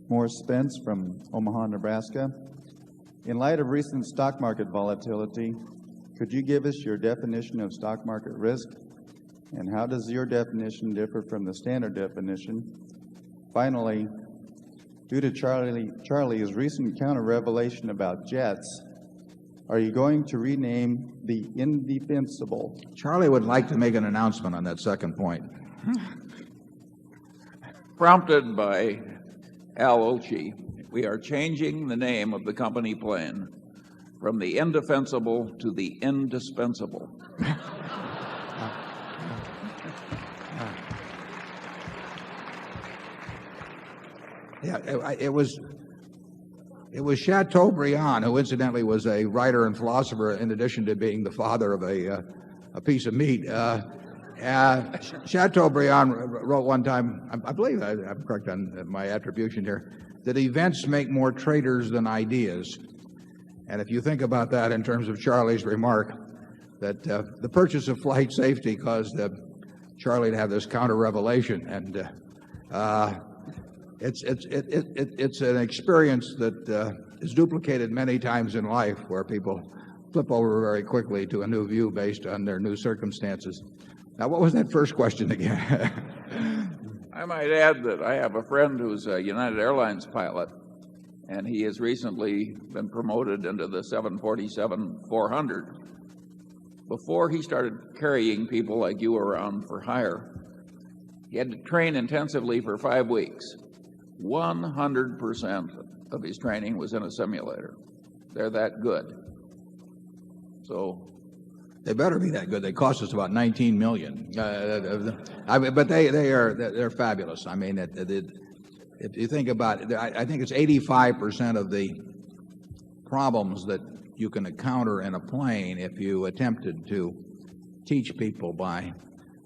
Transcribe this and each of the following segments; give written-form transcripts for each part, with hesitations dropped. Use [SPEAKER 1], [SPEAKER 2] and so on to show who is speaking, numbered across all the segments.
[SPEAKER 1] Morris Spence from Omaha, Nebraska. In light of recent stock market volatility, could you give us your definition of stock market risk, and how does your definition differ from the standard definition? Finally, due to Charlie's recent counter-revelation about jets, are you going to rename the Indefensible?
[SPEAKER 2] Charlie would like to make an announcement on that second point.
[SPEAKER 3] Prompted by Al Olchi, we are changing the name of the company plane from the Indefensible to the Indispensable.
[SPEAKER 2] Yeah, it was Chateaubriand, who incidentally was a writer and philosopher in addition to being the father of a piece of meat. Chateaubriand wrote one time, I believe I'm correct on my attribution here, that events make more traders than ideas. And if you think about that in terms of Charlie's remark, that the purchase of flight safety caused Charlie to have this counter-revelation, and it's an experience that is duplicated many times in life, where people flip over very quickly to a new view based on their new circumstances. Now, what was that first question again?
[SPEAKER 3] I might add that I have a friend who's a United Airlines pilot, and he has recently been promoted into the 747-400. Before he started carrying people like you around for hire, he had to train intensively for 5 weeks. 100% of his training was in a simulator. They're that good. So
[SPEAKER 2] they better be that good. They cost us about $19 million. But they're fabulous. I mean, if you think about it, I think it's 85% of the problems that you can encounter in a plane if you attempted to teach people by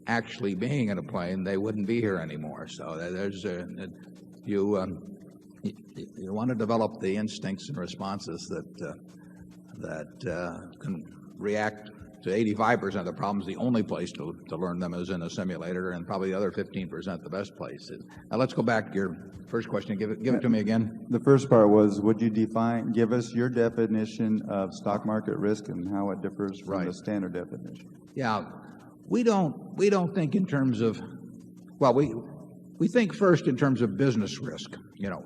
[SPEAKER 2] actually being in a plane, they wouldn't be here anymore. So there's you want to develop the instincts and responses that can react to 85% of the problems. The only place to learn them is in a simulator, and probably the other 15% the best place. Now let's go back to your first question. Give it to me again.
[SPEAKER 1] The first part was, would you give us your definition of stock market risk and how it differs from the standard definition?
[SPEAKER 2] Yeah, we don't think in terms of, well, we think first in terms of business risk. You know,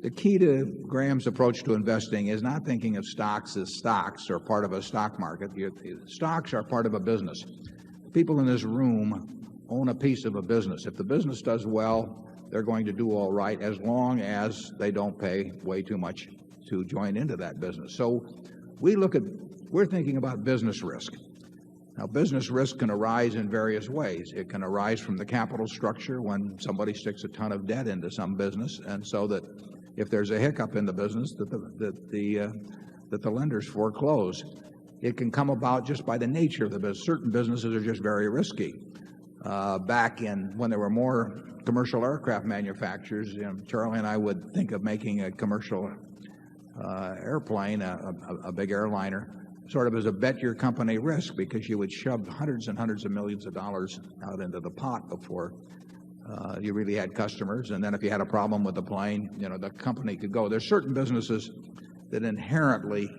[SPEAKER 2] the key to Graham's approach to investing is not thinking of stocks as stocks or part of a stock market. Stocks are part of a business. People in this room own a piece of a business. If the business does well, they're going to do all right, as long as they don't pay way too much to join into that business. So we're thinking about business risk. Now, business risk can arise in various ways. It can arise from the capital structure when somebody sticks a ton of debt into some business, and so that if there's a hiccup in the business, that the lenders foreclose. It can come about just by the nature of the business. Certain businesses are just very risky. Back in when there were more commercial aircraft manufacturers, Charlie and I would think of making a commercial airplane, a big airliner, sort of as a bet your company risk, because you would shove hundreds and hundreds of millions of dollars out into the pot before you really had customers. And then if you had a problem with the plane, the company could go. There's certain businesses that inherently,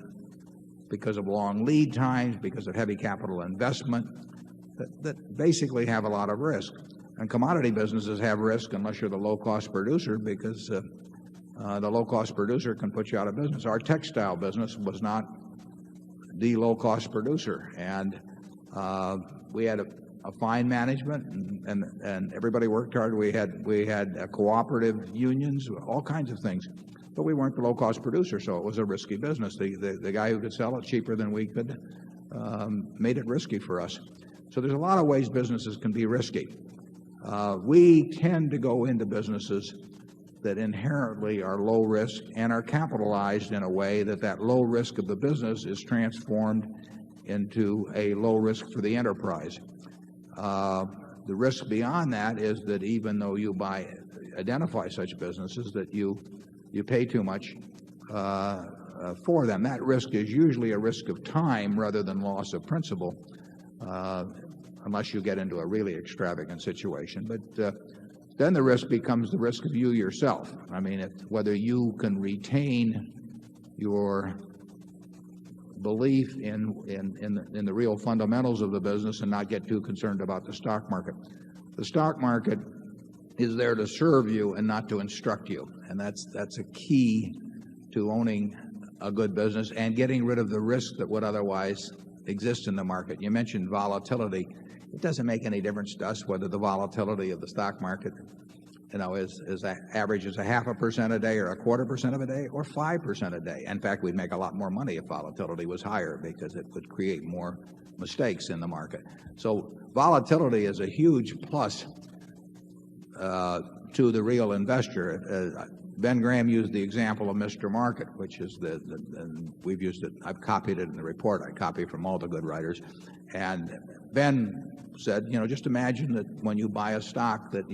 [SPEAKER 2] because of long lead times, because of heavy capital investment, that basically have a lot of risk. And commodity businesses have risk unless you're the low-cost producer, because the low-cost producer can put you out of business. Our textile business was not the low-cost producer, and we had a fine management, and everybody worked hard. We had cooperative unions, all kinds of things, but we weren't the low-cost producer, so it was a risky business. The guy who could sell it cheaper than we could made it risky for us. So there's a lot of ways businesses can be risky. We tend to go into businesses that inherently are low risk and are capitalized in a way that low risk of the business is transformed into a low risk for the enterprise. The risk beyond that is that even though you identify such businesses, that you pay too much for them. That risk is usually a risk of time rather than loss of principal, unless you get into a really extravagant situation. But then the risk becomes the risk of you yourself. I mean, whether you can retain your belief in the real fundamentals of the business and not get too concerned about the stock market. The stock market is there to serve you and not to instruct you, and that's a key to owning a good business and getting rid of the risk that would otherwise exist in the market. You mentioned volatility. It doesn't make any difference to us whether the volatility of the stock market, is averages 0.5% a day or 0.25% of a day or 5% a day. In fact, we'd make a lot more money if volatility was higher because it would create more mistakes in the market. So volatility is a huge plus to the real investor. Ben Graham used the example of Mr. Market, which is we've used it. I've copied it in the report. I copy from all the good writers. And Ben said, just imagine that when you buy a stock that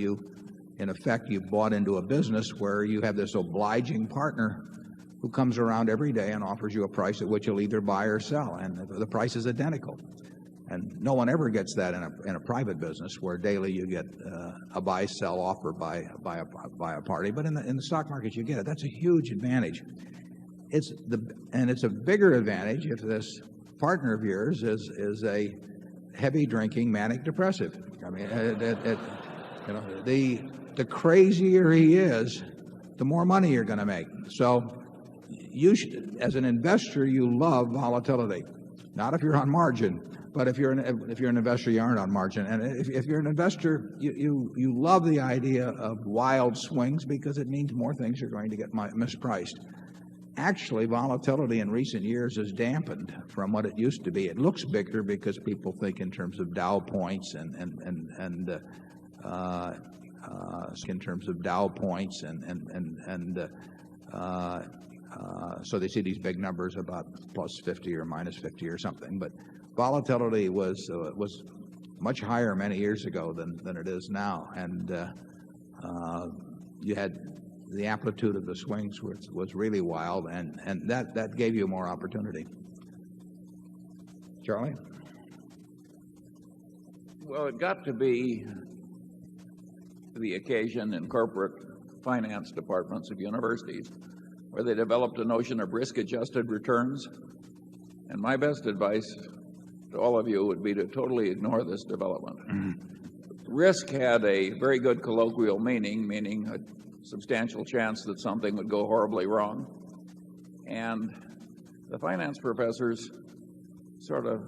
[SPEAKER 2] in effect, you've bought into a business where you have this obliging partner who comes around every day and offers you a price at which you'll either buy or sell, and the price is identical. And no one ever gets that in a private business where daily you get a buy-sell offer by a party. But in the stock market, you get it. That's a huge advantage. And it's a bigger advantage if this partner of yours is a heavy drinking manic depressive. I mean, the crazier he is, the more money you're going to make. So you should, as an investor, you love volatility. Not if you're on margin, but if you're an investor, you aren't on margin. And if you're an investor, you love the idea of wild swings because it means more things are going to get mispriced. Actually, volatility in recent years has dampened from what it used to be. It looks bigger because people think in terms of Dow points so they see these big numbers about plus 50 or minus 50 or something. But volatility was much higher many years ago than it is now, and you had the amplitude of the swings was really wild, and that gave you more opportunity. Charlie?
[SPEAKER 3] Well, it got to be the occasion in corporate finance departments of universities where they developed a notion of risk-adjusted returns. And my best advice to all of you would be to totally ignore this development. Risk had a very good colloquial meaning a substantial chance that something would go horribly wrong. And the finance professors sort of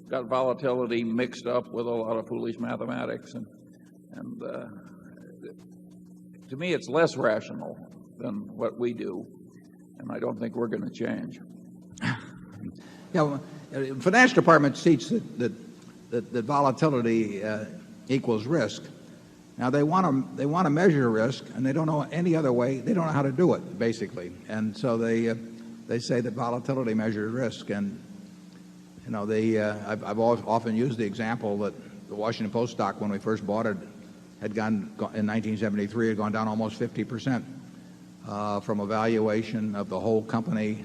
[SPEAKER 3] got volatility mixed up with a lot of foolish mathematics. And to me, it's less rational than what we do. And I don't think we're going to change.
[SPEAKER 2] Finance department teach that volatility equals risk. Now they want to measure risk, and they don't know any other way. They don't know how to do it, basically. And so they say that volatility measures risk. And I've often used the example that the Washington Post stock, when we first bought it, had gone in 1973, had gone down almost 50%. From a valuation of the whole company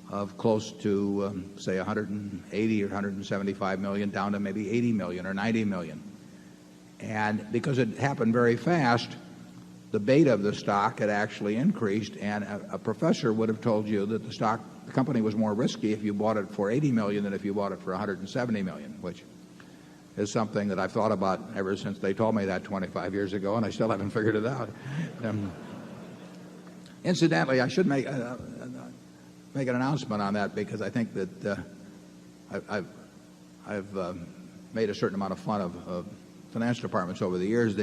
[SPEAKER 2] of close to, say, 180 or 175 million down to maybe 80 million or 90 million. And because it happened very fast, the beta of the stock had actually increased, and a professor would have told you that the company was more risky if you bought it for 80 million than if you bought it for 170 million, which is something that I've thought about ever since they told me that 25 years ago, and I still haven't figured it out. Incidentally, I should make an announcement on that because I think that I've made a certain amount of fun of finance departments over the years.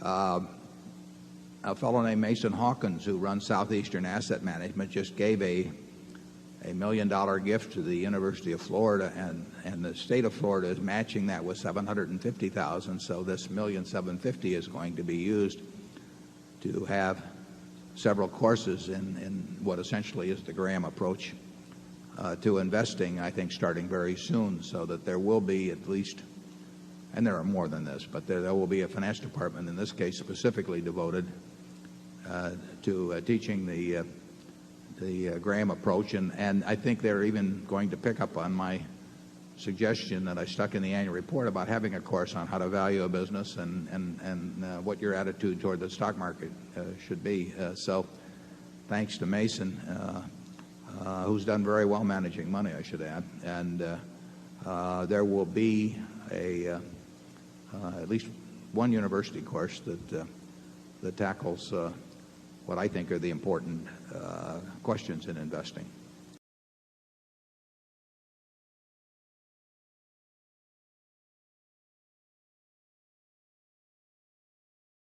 [SPEAKER 2] A fellow named Mason Hawkins, who runs Southeastern Asset Management, just gave a $1 million gift to the University of Florida, and the state of Florida is matching that with $750,000. So this $1,750,000 is going to be used to have several courses in what essentially is the Graham approach to investing, I think, starting very soon, so that there will be at least, and there are more than this, but there will be a finance department, in this case specifically devoted to teaching the Graham approach. And I think they're even going to pick up on my suggestion that I stuck in the annual report about having a course on how to value a business and what your attitude toward the stock market should be. So thanks to Mason, who's done very well managing money, I should add. And there will be at least one university course that tackles what I think are the important questions in investing.